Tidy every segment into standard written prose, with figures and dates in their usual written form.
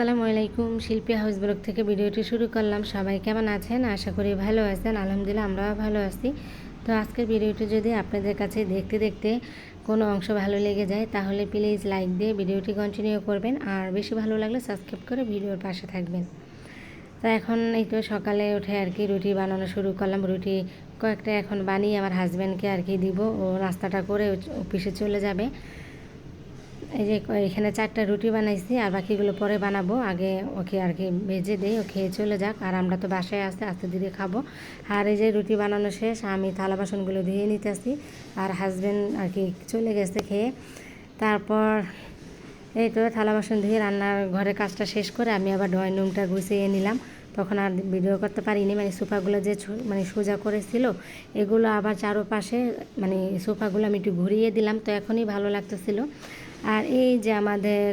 আসসালামু আলাইকুম। শিল্পী হাউস ব্লগ থেকে ভিডিওটি শুরু করলাম। সবাই কেমন আছেন? আশা করি ভালো আছেন। আলহামদুলিল্লাহ আমরাও ভালো আছি। তো আজকের ভিডিওটি যদি আপনাদের কাছে দেখতে দেখতে কোনো অংশ ভালো লেগে যায় তাহলে প্লিজ লাইক দিয়ে ভিডিওটি কন্টিনিউ করবেন, আর বেশি ভালো লাগলে সাবস্ক্রাইব করে ভিডিওর পাশে থাকবেন। তো এখন এই তো সকালে উঠে আর কি রুটি বানানো শুরু করলাম। রুটি কয়েকটা এখন বানিয়ে আমার হাজব্যান্ডকে আর কি দিব, ও নাস্তাটা করে অফিসে চলে যাবে। এই যে এখানে 4টা রুটি বানাইছি, আর বাকিগুলো পরে বানাবো। আগে ওকে আর কি ভেজে দিই, ও খেয়ে চলে যাক, আর আমরা তো বাসায় আসতে আস্তে ধীরে খাবো। আর এই যে রুটি বানানো শেষ, আমি থালা বাসনগুলো ধুয়ে নিতেছি, আর হাজব্যান্ড আর কি চলে গেছে খেয়ে। তারপর এই তো থালা বাসন ধুয়ে রান্নার ঘরে কাজটা শেষ করে আমি আবার ড্রয়িং রুমটা গুছিয়ে নিলাম। তখন আর ভিডিও করতে পারিনি, মানে সোফাগুলো যে সোজা করেছিল এগুলো আবার চারোপাশে সোফাগুলো আমি একটু ঘুরিয়ে দিলাম, তো এখনই ভালো লাগতেছিল। আর এই যে আমাদের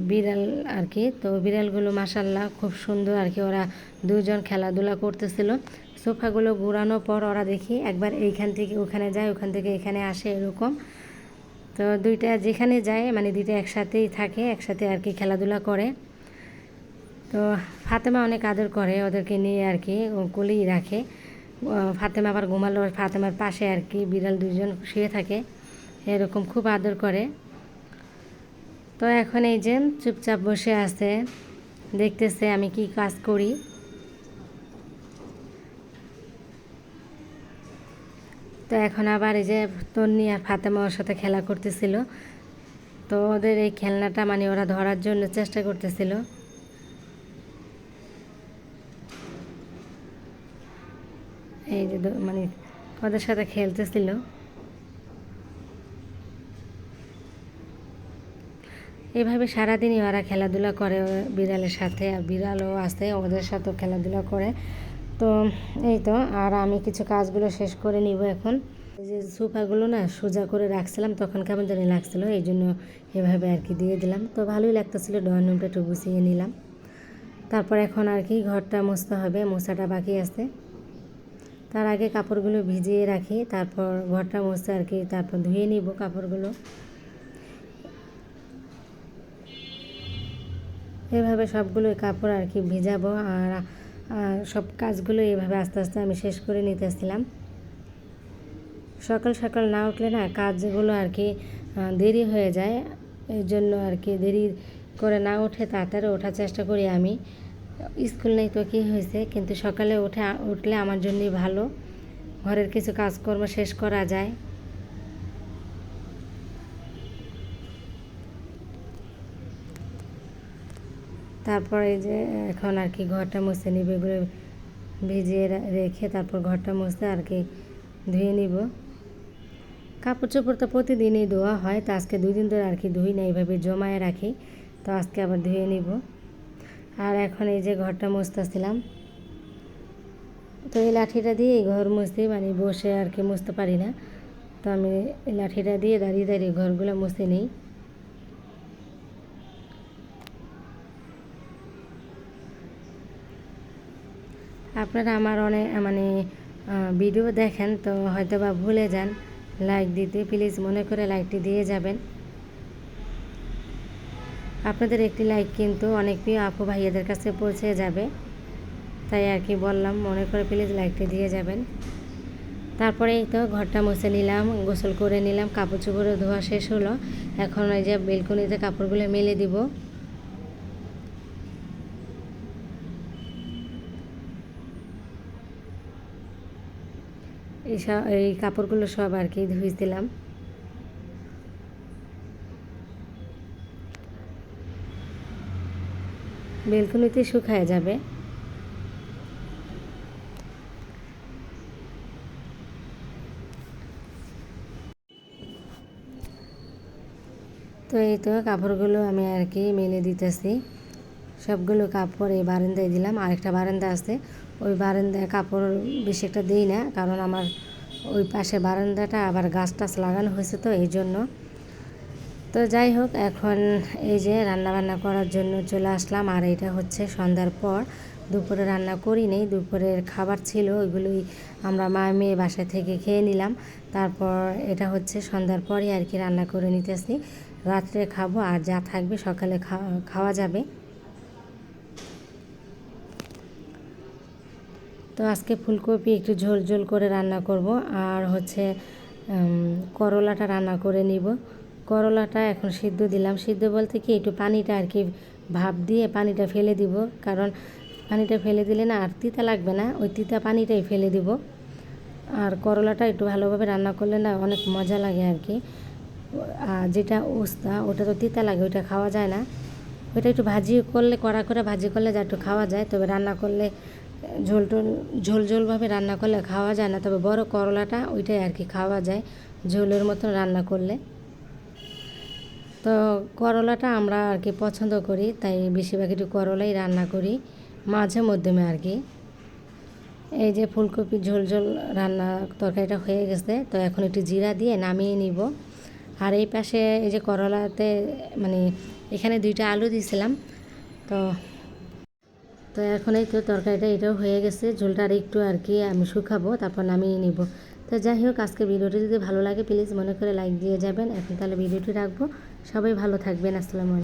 বিড়াল আর কি, তো বিড়ালগুলো মাশাল্লাহ খুব সুন্দর আর কি, ওরা দুজন খেলাধুলা করতেছিল। সোফাগুলো ঘোরানোর পর ওরা দেখি একবার এইখান থেকে ওখানে যায়, ওখান থেকে এখানে আসে, এরকম। তো দুইটা যেখানে যায় দুইটা একসাথেই থাকে, একসাথে আর কি খেলাধুলা করে। তো ফাতেমা অনেক আদর করে ওদেরকে নিয়ে আর কি, ও কোলেই রাখে। ফাতেমা আবার ঘুমালো ফাতেমার পাশে আর কি বিড়াল দুজন শুয়ে থাকে, এরকম খুব আদর করে। তো এখন এই যে চুপচাপ বসে আছে, দেখতেছে আমি কি কাজ করি। তো এখন আবার এই যে তন্নি আর ফাতেমা ওর সাথে খেলা করতেছিল। তো ওদের এই খেলনাটা ওরা ধরার জন্য চেষ্টা করতেছিল। এই যে ওদের সাথে খেলতেছিল। এভাবে সারাদিনই ওরা খেলাধুলা করে বিড়ালের সাথে, আর বিড়ালও আছে ওদের সাথেও খেলাধুলা করে। তো এই তো, আর আমি কিছু কাজগুলো শেষ করে নিব এখন। এই যে সোফাগুলো সোজা করে রাখছিলাম, তখন কেমন জানি লাগছিলো, এই জন্য এভাবে আর কি দিয়ে দিলাম। তো ভালোই লাগতেছিলো, ড্রয়িং রুমটা একটু গুছিয়ে নিলাম। তারপর এখন আর কি ঘরটা মুছতে হবে, মোছাটা বাকি আছে। তার আগে কাপড়গুলো ভিজিয়ে রাখি, তারপর ঘরটা মুছতে আর কি, তারপর ধুয়ে নিব কাপড়গুলো। এভাবে সবগুলো কাপড় আর কি ভিজাবো, আর সব কাজগুলো এভাবে আস্তে আস্তে আমি শেষ করে নিতেছিলাম। সকাল সকাল না উঠলে কাজগুলো আর কি দেরি হয়ে যায়, এই জন্য আর কি দেরি করে না উঠে তাড়াতাড়ি ওঠার চেষ্টা করি আমি। স্কুল নেই তো কী হয়েছে, কিন্তু সকালে উঠলে আমার জন্যই ভালো, ঘরের কিছু কাজকর্ম শেষ করা যায়। তারপর এই যে এখন আর কি ঘরটা মুছে নিব, এগুলো ভিজিয়ে রেখে তারপর ঘরটা মুছতে আর কি ধুয়ে নিব। কাপড় চোপড় তো প্রতিদিনই ধোয়া হয়, তো আজকে 2 দিন ধরে আর কি ধুই না, এইভাবে জমায়ে রাখি। তো আজকে আবার ধুয়ে নিব। আর এখন এই যে ঘরটা মুছতেছিলাম। তো এই লাঠিটা দিয়ে ঘর মুছতে বসে আর কি মুছতে পারি না, তো আমি এই লাঠিটা দিয়ে দাঁড়িয়ে দাঁড়িয়ে ঘরগুলো মুছে নিই। আপনারা আমার অনেক ভিডিও দেখেন, তো হয়তো বা ভুলে যান লাইক দিতে, প্লিজ মনে করে লাইকটি দিয়ে যাবেন। আপনাদের একটি লাইক কিন্তু অনেক প্রিয় আপু ভাইয়াদের কাছে পৌঁছে যাবে, তাই আর কি বললাম, মনে করে প্লিজ লাইকটি দিয়ে যাবেন। তারপরে এই তো ঘরটা মুছে নিলাম, গোসল করে নিলাম, কাপড় চোপড় ধোয়া শেষ হলো। এখন ওই যে বেলকনিতে কাপড়গুলো মেলে দিব। এই কাপড়গুলো সব আর কি ধুয়েছিলাম। বেলকনিতে শুকায় যাবে। তো এই তো কাপড়গুলো আমি আর কি মেলে দিতেছি। সবগুলো কাপড় এই বারান্দায় দিলাম, আরেকটা বারান্দা আছে, ওই বারান্দায় কাপড় বেশি একটা দিই না, কারণ আমার ওই পাশে বারান্দাটা আবার গাছ টাছ লাগানো হয়েছে, তো এই জন্য। তো যাই হোক, এখন এই যে রান্নাবান্না করার জন্য চলে আসলাম। আর এটা হচ্ছে সন্ধ্যার পর, দুপুরে রান্না করি নেই, দুপুরের খাবার ছিল ওইগুলোই আমরা মা মেয়ে বাসা থেকে খেয়ে নিলাম। তারপর এটা হচ্ছে সন্ধ্যার পরই আর কি রান্না করে নিতেছি। রাত্রে খাবো, আর যা থাকবে সকালে খাওয়া যাবে। তো আজকে ফুলকপি একটু ঝোল ঝোল করে রান্না করব, আর হচ্ছে করলাটা রান্না করে নিব। করলাটা এখন সিদ্ধ দিলাম, সিদ্ধ বলতে কি একটু পানিটা আর কি ভাপ দিয়ে পানিটা ফেলে দিব, কারণ পানিটা ফেলে দিলে না আর তিতা লাগবে না, ওই তিতা পানিটাই ফেলে দিব। আর করলাটা একটু ভালোভাবে রান্না করলে না অনেক মজা লাগে আর কি। আর যেটা উস্তা ওটা তো তিতা লাগে, ওইটা খাওয়া যায় না। ওইটা একটু ভাজি করলে, কড়া করে ভাজি করলে যা একটু খাওয়া যায়, তবে রান্না করলে ঝোলভাবে রান্না করলে খাওয়া যায় না। তবে বড় করলাটা ওইটাই আর কি খাওয়া যায় ঝোলের মতন রান্না করলে। তো করলাটা আমরা আর কি পছন্দ করি, তাই বেশিরভাগ একটু করলাই রান্না করি মাঝে মধ্যমে আর কি। এই যে ফুলকপি ঝোল রান্না তরকারিটা হয়ে গেছে, তো এখন একটু জিরা দিয়ে নামিয়ে নিব। আর এই পাশে এই যে করলাতে মানে এখানে 2টা আলু দিয়েছিলাম, তো তো এখন এই তো তরকারিটা এটাও হয়ে গেছে, ঝোলটা আর একটু আর কি আমি শুকাবো, তারপর নামিয়ে নিব। তো যাই হোক, আজকে ভিডিওটি যদি ভালো লাগে প্লিজ মনে করে লাইক দিয়ে যাবেন। এখন তাহলে ভিডিওটি রাখবো, সবাই ভালো থাকবেন, আসসালামু আলাইকুম।